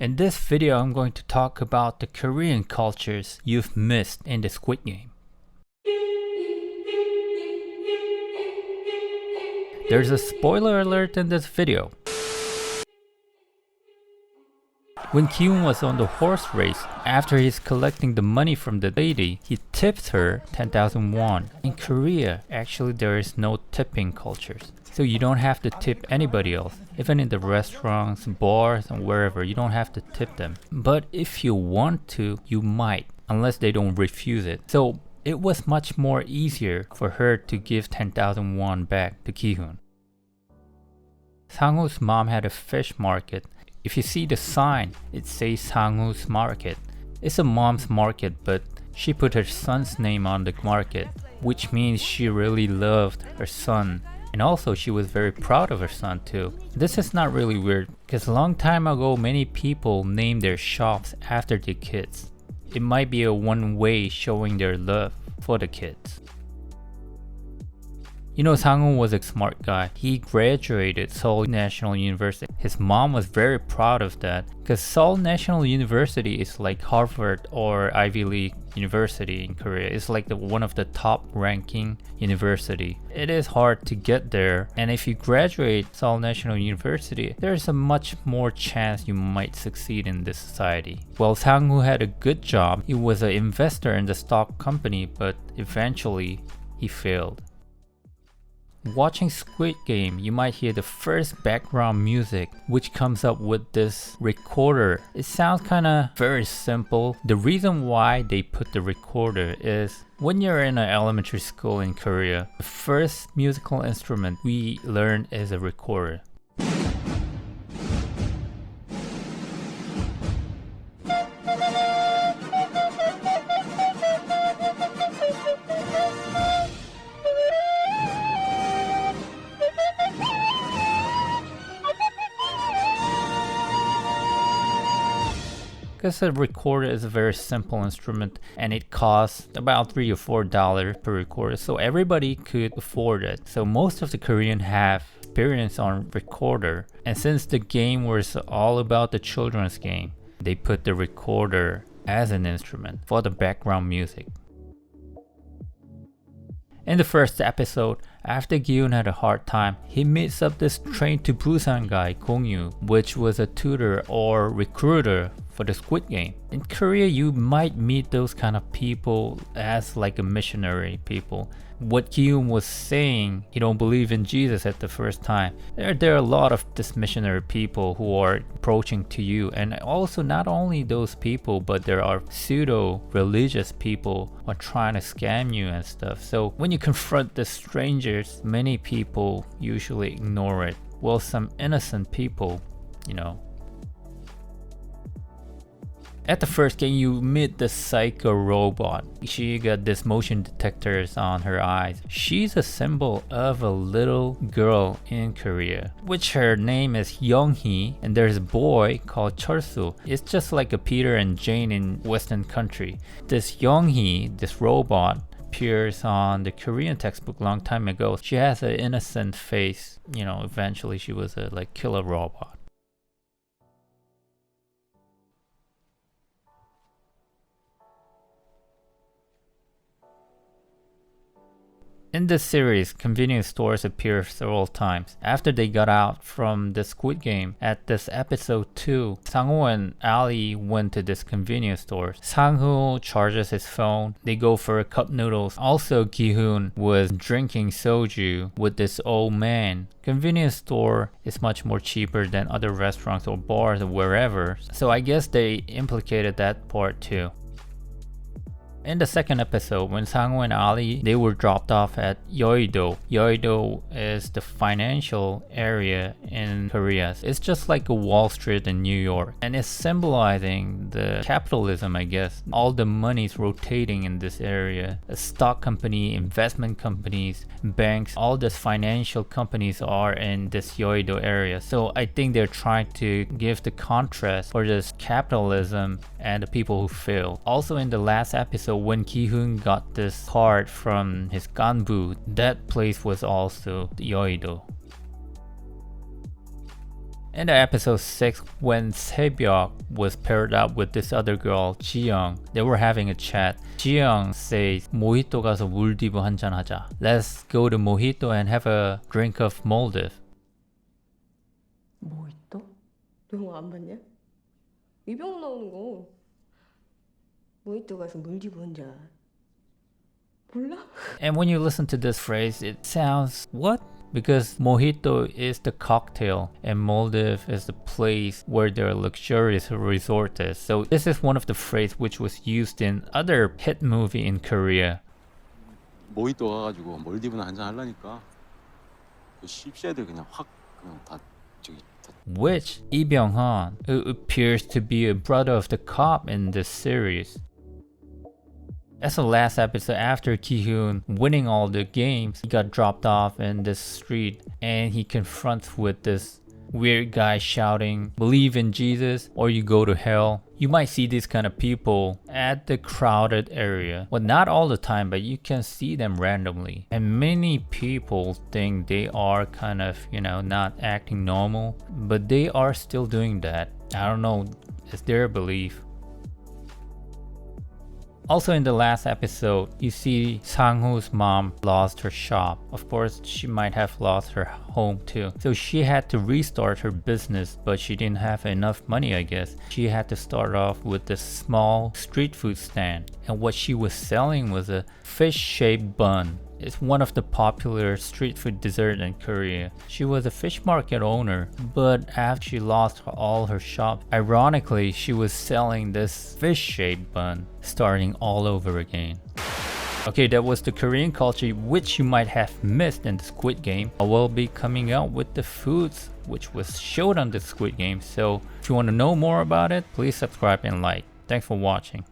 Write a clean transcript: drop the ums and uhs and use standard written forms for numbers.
In this video, I'm going to talk about the Korean cultures you've missed in the Squid Game. There's a spoiler alert in this video. When Ki-hoon was on the horse race, after he's collecting the money from the lady, he tipped her 10,000 won. In Korea, actually there is no tipping cultures. So you don't have to tip anybody else. Even in the restaurants, bars, and wherever, you don't have to tip them. But if you want to, you might, unless they don't refuse it. So it was much more easier for her to give 10,000 won back to Ki-hoon. Sang-woo's mom had a fish market. If you see the sign, it says Sang-woo's market. It's a mom's market, but she put her son's name on the market, which means she really loved her son. And also she was very proud of her son too. This is not really weird, because a long time ago many people named their shops after their kids. It might be a one way showing their love for the kids. You know, Sang-woo was a smart guy. He graduated Seoul National University. His mom was very proud of that because Seoul National University is like Harvard or Ivy League University in Korea. It's like one of the top ranking university. It is hard to get there, and if you graduate Seoul National University, there's a much more chance you might succeed in this society. Well, Sang-woo had a good job. He was an investor in the stock company, but eventually he failed. Watching Squid Game, you might hear the first background music which comes up with this recorder. It sounds kinda very simple. The reason why they put the recorder is when you're in an elementary school in Korea, the first musical instrument we learn is a recorder. Because a recorder is a very simple instrument and it costs about $3 or $4 per recorder, so everybody could afford it. So most of the Korean have experience on recorder, and since the game was all about the children's game, they put the recorder as an instrument for the background music. In the first episode, after Gi-hoon had a hard time, he meets up this Train to Busan guy, Gong-yu, which was a tutor or recruiter for the Squid Game. In Korea, you might meet those kind of people as like a missionary people. What Gi-hoon was saying, he don't believe in Jesus at the first time. There are a lot of this missionary people who are approaching to you, and also not only those people, but there are pseudo-religious people who are trying to scam you and stuff. So when you confront the strangers, many people usually ignore it. Well, some innocent people, you know. At the first game, you meet the psycho robot. She got this motion detectors on her eyes. She's a symbol of a little girl in Korea, which her name is Young-hee, and there's a boy called Chol-su. It's just like a Peter and Jane in Western country. This Young-hee, this robot, appears on the Korean textbook long time ago. She has an innocent face. You know, eventually she was a like killer robot. In this series, convenience stores appear several times. After they got out from the Squid Game, at this episode 2, Sang-woo and Ali went to this convenience store. Sang-woo charges his phone. They go for cup noodles. Also, Gi-hoon was drinking soju with this old man. Convenience store is much more cheaper than other restaurants or bars or wherever. So I guess they implicated that part too. In the second episode, when Sang-woo and Ali, they were dropped off at Yeouido. Yeouido is the financial area in Korea. It's just like a Wall Street in New York, and it's symbolizing the capitalism, I guess. All the money is rotating in this area. A stock company, investment companies, banks, all these financial companies are in this Yeouido area. So I think they're trying to give the contrast for this capitalism and the people who fail. Also in the last episode, when Ki-hoon got this card from his ganbu, that place was also Yeouido. In the episode 6, when Sebyok was paired up with this other girl, Jiyoung, they were having a chat. Jiyoung says, 모히또 가서 몰디브 한잔 하자. Let's go to Mojito and have a drink of Maldives. 모히또? 너 영화 안 봤냐? 이병헌 나오는 거. 모히또 가서 몰디브 혼자. 몰라? And when you listen to this phrase, it sounds, what? Because mojito is the cocktail and Maldives is the place where their luxurious resort is. So this is one of the phrases which was used in other hit movie in Korea. 모히또 가가지고 몰디브나 한잔 하려니까 그 씹새들 그냥 확 그냥 다 저기 다 Which Lee Byung-hun, who appears to be a brother of the cop in this series. That's the last episode. After Ki-hoon winning all the games, he got dropped off in this street and he confronts with this weird guy shouting, believe in Jesus or you go to hell. You might see these kind of people at the crowded area. Well, not all the time, but you can see them randomly. And many people think they are kind of, not acting normal, but they are still doing that. I don't know, it's their belief. Also in the last episode, you see Sang-hoo's mom lost her shop. Of course, she might have lost her home too. So she had to restart her business, but she didn't have enough money, I guess. She had to start off with a small street food stand. And what she was selling was a fish-shaped bun. It's one of the popular street food dessert in Korea. She was a fish market owner, but after she lost all her shops, ironically, she was selling this fish-shaped bun, starting all over again. Okay, that was the Korean culture which you might have missed in the Squid Game. I will be coming out with the foods which was showed on the Squid Game, so if you want to know more about it, please subscribe and like. Thanks for watching.